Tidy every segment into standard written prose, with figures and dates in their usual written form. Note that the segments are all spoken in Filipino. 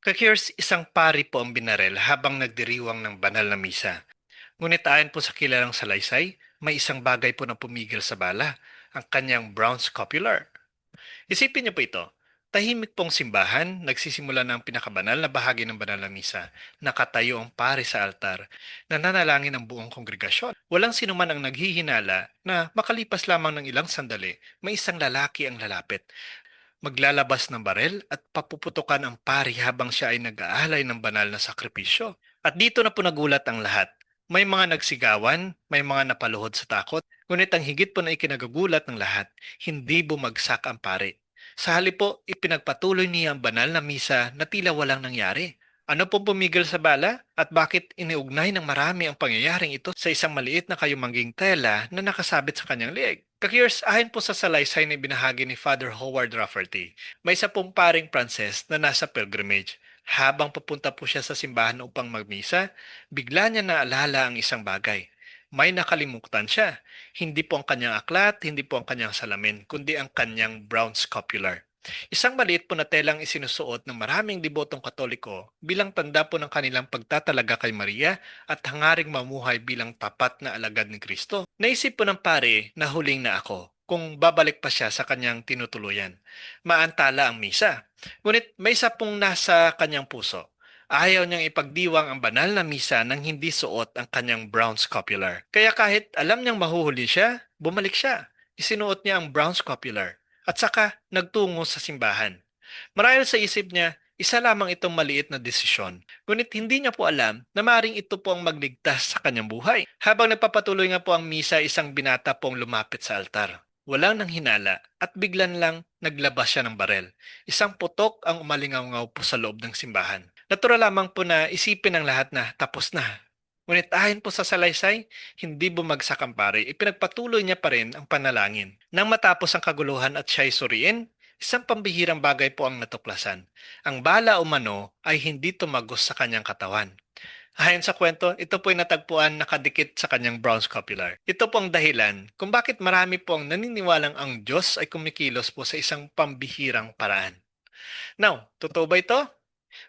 Kakiers, isang pari po ang binarel habang nagdiriwang ng banal na misa. Ngunit ayon po sa kilalang salaysay, may isang bagay po na pumigil sa bala, ang kanyang brown scopular. Isipin niyo po ito. Tahimik pong simbahan, nagsisimula ng pinakabanal na bahagi ng banal na misa. Nakatayo ang pari sa altar, nananalangin ang buong kongregasyon. Walang sinuman ang naghihinala na makalipas lamang ng ilang sandali, may isang lalaki ang lalapit. Maglalabas ng barel at papuputukan ang pari habang siya ay nag-aalay ng banal na sakripisyo. At dito na po nagulat ang lahat. May mga nagsigawan, may mga napaluhod sa takot, ngunit ang higit po na ikinagagulat ng lahat, hindi bumagsak ang pari. Sa halip po, ipinagpatuloy niya ang banal na misa na tila walang nangyari. Ano pong pumigil sa bala at bakit iniugnay ng marami ang pangyayaring ito sa isang maliit na kayumangging tela na nakasabit sa kanyang liig? Kakiers, ayon po sa salaysay na binahagi ni Father Howard Rafferty, may isa pong paring Pranses na nasa pilgrimage. Habang papunta po siya sa simbahan upang magmisa, bigla niya naalala ang isang bagay. May nakalimutan siya. Hindi po ang kanyang aklat, hindi po ang kanyang salamin, kundi ang kanyang brown scopular. Isang maliit po na telang isinusuot ng maraming debotong Katoliko bilang tanda po ng kanilang pagtatalaga kay Maria at hangaring mamuhay bilang tapat na alagad ni Kristo. Naisip po ng pare na huling na ako kung babalik pa siya sa kanyang tinutuluyan. Maantala ang misa. Ngunit may isa pong nasa kanyang puso. Ayaw niyang ipagdiwang ang banal na misa nang hindi suot ang kanyang brown scopular. Kaya kahit alam niyang mahuhuli siya, bumalik siya. Isinuot niya ang brown scopular at saka nagtungo sa simbahan. Marahil sa isip niya, isa lamang itong maliit na desisyon. Ngunit hindi niya po alam na maring ito po ang magligtas sa kanyang buhay. Habang nagpapatuloy nga po ang misa, isang binata po ang lumapit sa altar. Walang nang hinala at biglan lang naglabas siya ng barel. Isang putok ang umalingaw po sa loob ng simbahan. Natural lamang po na isipin ng lahat na tapos na. Ngunit ayon po sa salaysay, hindi bumagsak ang pare, ipinagpatuloy niya pa rin ang panalangin. Nang matapos ang kaguluhan at siya'y suriin, isang pambihirang bagay po ang natuklasan. Ang bala umano ay hindi tumagos sa kanyang katawan. Ayon sa kwento, ito po ay natagpuan nakadikit sa kanyang brown scopular. Ito po ang dahilan kung bakit marami po ang naniniwalang ang Diyos ay kumikilos po sa isang pambihirang paraan. Now, totoo ba ito?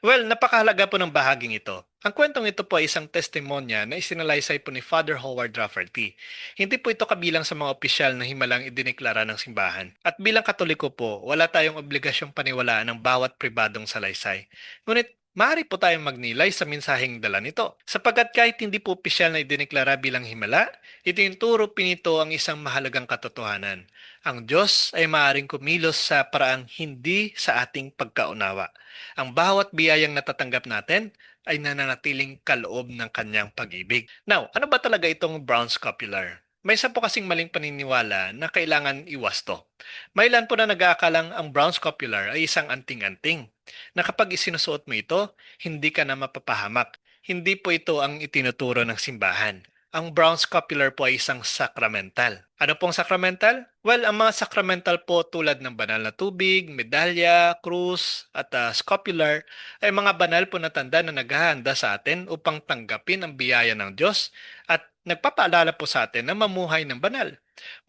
Well, napakahalaga po ng bahaging ito. Ang kwentong ito po ay isang testimonya na isinalaysay po ni Father Howard Rafferty. Hindi po ito kabilang sa mga opisyal na himalang idineklara ng simbahan. At bilang Katoliko po, wala tayong obligasyong paniwalaan ng bawat pribadong salaysay. Ngunit maaari po tayong magnilay sa mensaheng dala nito. Sapagkat kahit hindi po opisyal na idineklara bilang himala, itinuturo pinito ang isang mahalagang katotohanan. Ang Diyos ay maaaring kumilos sa paraang hindi sa ating pagkaunawa. Ang bawat biyayang natatanggap natin ay nananatiling kaloob ng kanyang pag-ibig. Now, ano ba talaga itong brown scopular? May isa po kasing maling paniniwala na kailangan iwas to. May ilan po na nag-aakalang ang brown scopular ay isang anting-anting na kapag isinusuot mo ito, hindi ka na mapapahamak. Hindi po ito ang itinuturo ng simbahan. Ang brown scopular po ay isang sacramental. Ano pong sacramental? Well, ang mga sacramental po tulad ng banal na tubig, medalya, krus, at scopular ay mga banal po na tanda na naghahanda sa atin upang tanggapin ang biyaya ng Diyos at nagpapaalala po sa atin na mamuhay ng banal.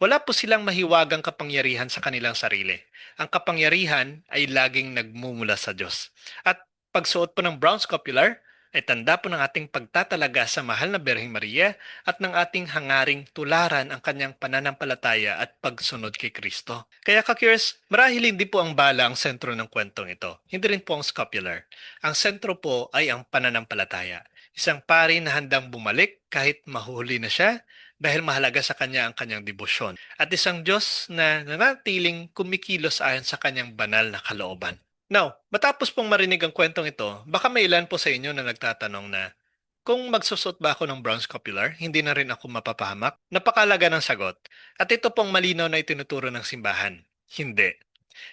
Wala po silang mahiwagang kapangyarihan sa kanilang sarili. Ang kapangyarihan ay laging nagmumula sa Diyos. At pagsuot po ng brown scopular, ay tanda po ng ating pagtatalaga sa mahal na Birheng Maria at ng ating hangaring tularan ang kanyang pananampalataya at pagsunod kay Kristo. Kaya ka-curious, marahil hindi po ang bala ang sentro ng kwentong ito. Hindi rin po ang scopular. Ang sentro po ay ang pananampalataya. Isang pari na handang bumalik kahit mahuli na siya dahil mahalaga sa kanya ang kanyang debosyon. At isang Diyos na nanatiling kumikilos ayon sa kanyang banal na kalooban. Now, matapos pong marinig ang kwentong ito, baka may ilan po sa inyo na nagtatanong na, kung magsusot ba ako ng brown scopular, hindi na rin ako mapapahamak? Napakalaga ng sagot. At ito pong malinaw na itinuturo ng simbahan. Hindi.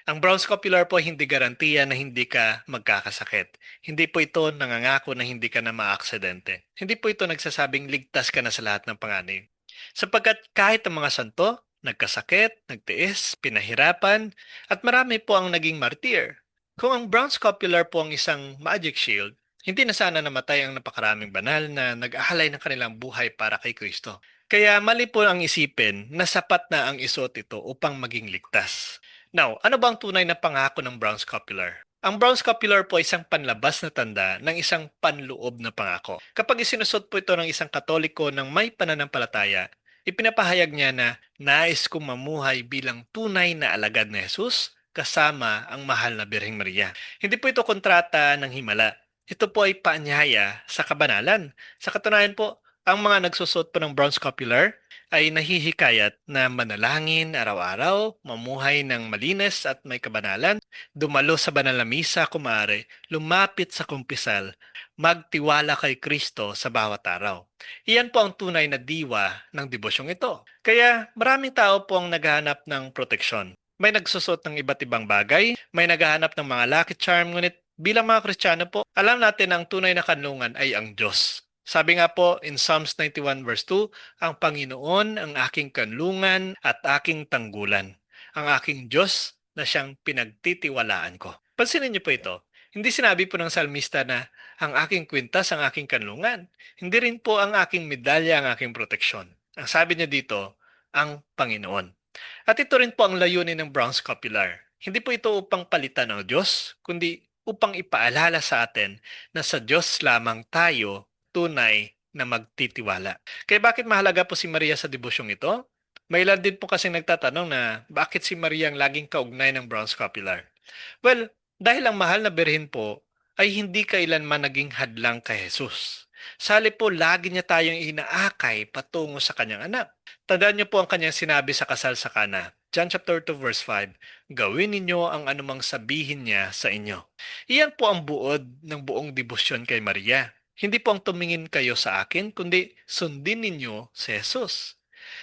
Ang brown scopular po ay hindi garantiya na hindi ka magkakasakit. Hindi po ito nangangako na hindi ka na maaksidente. Hindi po ito nagsasabing ligtas ka na sa lahat ng panganib. Sapagkat kahit ang mga santo, nagkasakit, nagtiis, pinahirapan, at marami po ang naging martyr. Kung ang brown scopular po ang isang magic shield, hindi na sana namatay ang napakaraming banal na nag-ahalay ng kanilang buhay para kay Kristo. Kaya mali po ang isipin na sapat na ang isuot ito upang maging ligtas. Now, ano ba ang tunay na pangako ng brown scopular? Ang brown scapular po ay isang panlabas na tanda ng isang panloob na pangako. Kapag isinusot po ito ng isang Katoliko ng may pananampalataya, ipinapahayag niya na nais kong mamuhay bilang tunay na alagad ni Jesus kasama ang mahal na Birheng Maria. Hindi po ito kontrata ng himala. Ito po ay paanyaya sa kabanalan. Sa katunayan po, ang mga nagsusot po ng brown scapular ay nahihikayat na manalangin araw-araw, mamuhay ng malinis at may kabanalan, dumalo sa banal na misa kung maaari, lumapit sa kumpisal, magtiwala kay Kristo sa bawat araw. Iyan po ang tunay na diwa ng devosyong ito. Kaya maraming tao po ang naghahanap ng proteksyon. May nagsusot ng iba't ibang bagay, may naghahanap ng mga lucky charm, ngunit bilang mga Kristiyano po, alam natin na ang tunay na kanlungan ay ang Diyos. Sabi nga po in Psalms 91 verse 2, ang Panginoon ang aking kanlungan at aking tanggulan, ang aking Diyos na siyang pinagtitiwalaan ko. Pansinin niyo po ito. Hindi sinabi po ng salmista na ang aking kwintas ang aking kanlungan. Hindi rin po ang aking medalya ang aking proteksyon. Ang sabi niya dito, ang Panginoon. At ito rin po ang layunin ng brown scapular. Hindi po ito upang palitan ng Diyos, kundi upang ipaalala sa atin na sa Diyos lamang tayo tunay na magtitiwala. Kaya bakit mahalaga po si Maria sa devosyong ito? May ilan din po kasi nagtatanong na bakit si Maria ang laging kaugnay ng brown scapular? Well, dahil ang mahal na birhen po ay hindi kailanman naging hadlang kay Jesus. Sali po, lagi niya tayong inaakay patungo sa kanyang anak. Tandaan niyo po ang kanyang sinabi sa kasal sa Kana. John chapter 2 verse 5, gawin ninyo ang anumang sabihin niya sa inyo. Iyan po ang buod ng buong debosyon kay Maria. Hindi po ang tumingin kayo sa akin, kundi sundin ninyo si Jesus.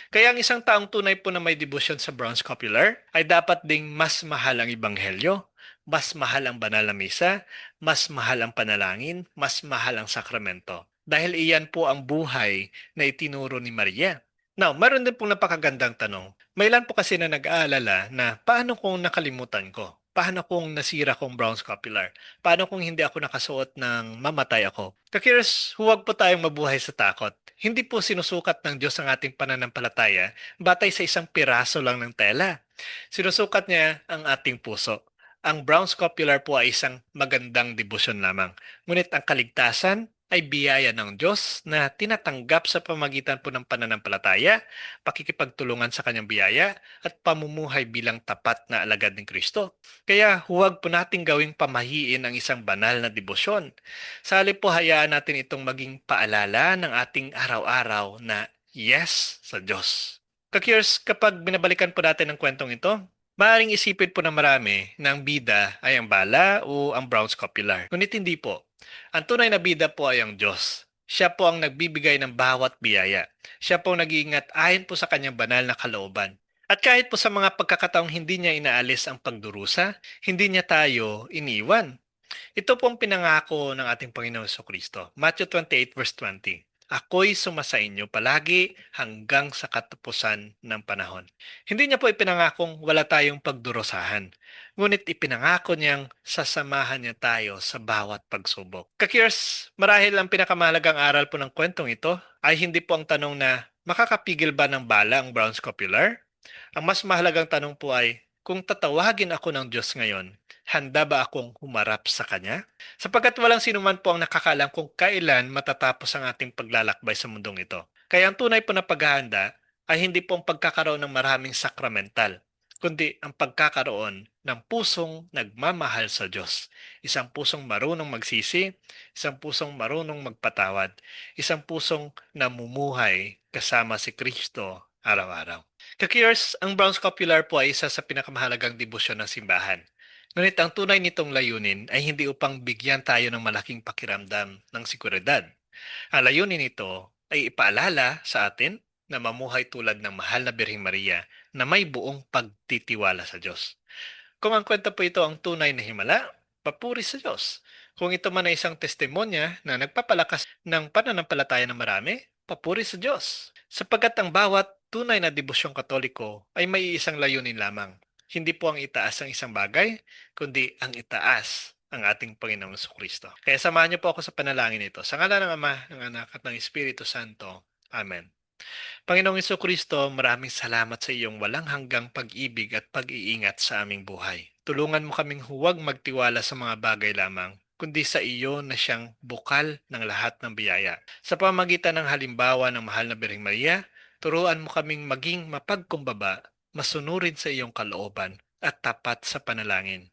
Kaya ang isang taong tunay po na may debosyon sa brown scapular ay dapat ding mas mahal ang ebanghelyo, mas mahal ang banal na misa, mas mahal ang panalangin, mas mahal ang sakramento. Dahil iyan po ang buhay na itinuro ni Maria. Now, meron din pong napakagandang tanong. May ilan po kasi na nag-aalala na paano kung nakalimutan ko? Paano kung nasira kong brown scapular? Paano kung hindi ako nakasuot ng mamatay ako? Kakirs, huwag po tayong mabuhay sa takot. Hindi po sinusukat ng Diyos ang ating pananampalataya batay sa isang piraso lang ng tela. Sinusukat niya ang ating puso. Ang brown scapular po ay isang magandang debosyon lamang. Ngunit ang kaligtasan ay biyaya ng Diyos na tinatanggap sa pamagitan po ng pananampalataya, pakikipagtulungan sa kanyang biyaya, at pamumuhay bilang tapat na alagad ng Kristo. Kaya huwag po nating gawing pamahiin ang isang banal na debosyon. Sa halip po hayaan natin itong maging paalala ng ating araw-araw na yes sa Diyos. Kakiers, kapag binabalikan po natin ang kwentong ito, maaaring isipin po ng marami na ang bida ay ang bala o ang brown scapular. Ngunit hindi po. Ang tunay na bida po ay ang Diyos. Siya po ang nagbibigay ng bawat biyaya. Siya po ang nag-iingat ayon po sa kanyang banal na kalooban. At kahit po sa mga pagkakataong hindi niya inaalis ang pagdurusa, hindi niya tayo iniwan. Ito pong pinangako ng ating Panginoon Kristo. Matthew 28 verse 20. Ako'y sumasa inyo palagi hanggang sa katapusan ng panahon. Hindi niya po ipinangakong wala tayong pagdurusahan. Ngunit ipinangako niyang sasamahan niya tayo sa bawat pagsubok. Kakiers, marahil ang pinakamahalagang aral po ng kwentong ito ay hindi po ang tanong na makakapigil ba ng bala ang brown scapular? Ang mas mahalagang tanong po ay, kung tatawagin ako ng Diyos ngayon, handa ba akong humarap sa Kanya? Sapagkat walang sinuman po ang nakakaalam kung kailan matatapos ang ating paglalakbay sa mundong ito. Kaya ang tunay po na paghahanda ay hindi po ang pagkakaroon ng maraming sakramental, kundi ang pagkakaroon ng pusong nagmamahal sa Diyos. Isang pusong marunong magsisi, isang pusong marunong magpatawad, isang pusong namumuhay kasama si Kristo araw-araw. Kakiyers, ang brown scapular po ay isa sa pinakamahalagang debosyon ng simbahan. Ngunit ang tunay nitong layunin ay hindi upang bigyan tayo ng malaking pakiramdam ng seguridad. Ang layunin nito ay ipaalala sa atin na mamuhay tulad ng mahal na Birheng Maria na may buong pagtitiwala sa Diyos. Kung ang kwento po ito ang tunay na himala, papuri sa Diyos. Kung ito man ay isang testimonya na nagpapalakas ng pananampalataya ng marami, papuri sa Diyos. Sapagkat ang bawat tunay na devosyong Katoliko ay may isang layunin lamang. Hindi po ang itaas ang isang bagay, kundi ang itaas ang ating Panginoong Kristo. Kaya samahan niyo po ako sa panalangin ito. Sa ngalan ng Ama, ng Anak at ng Espiritu Santo. Amen. Panginoong Kristo, maraming salamat sa iyong walang hanggang pag-ibig at pag-iingat sa aming buhay. Tulungan mo kaming huwag magtiwala sa mga bagay lamang, kundi sa iyo na siyang bukal ng lahat ng biyaya. Sa pamagitan ng halimbawa ng mahal na Birheng Maria, turuan mo kaming maging mapagkumbaba, masunurin sa iyong kalooban, at tapat sa panalangin.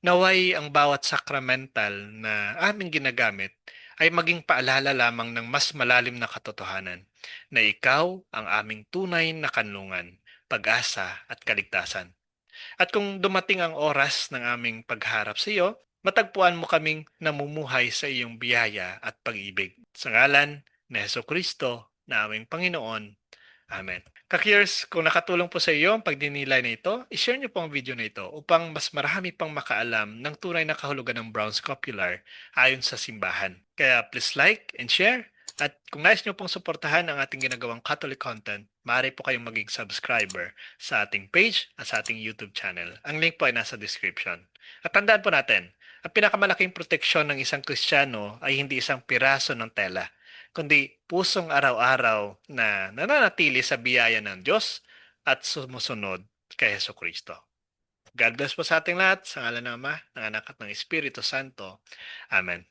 Naway ang bawat sakramental na aming ginagamit ay maging paalala lamang ng mas malalim na katotohanan na ikaw ang aming tunay na kanlungan, pag-asa at kaligtasan. At kung dumating ang oras ng aming pagharap sa iyo, matagpuan mo kaming namumuhay sa iyong biyaya at pag-ibig. Sa ngalan ni Heso Kristo na aming Panginoon. Amen. Ka-Curious, kung nakatulong po sa iyo ang pagdinilay na ito, i-share niyo po ang video na ito upang mas marami pang makaalam ng tunay na kahulugan ng Brown Scopular ayon sa simbahan. Kaya please like and share. At kung nais niyo pong suportahan ang ating ginagawang Catholic content, maaari po kayong maging subscriber sa ating page at sa ating YouTube channel. Ang link po ay nasa description. At tandaan po natin, ang pinakamalaking proteksyon ng isang Kristiyano ay hindi isang piraso ng tela, kundi pusong araw-araw na nananatili sa biyaya ng Diyos at sumusunod kay Heso Kristo. God bless po sa ating lahat, sa ngalan ng Ama, ng Anak at ng Espiritu Santo. Amen.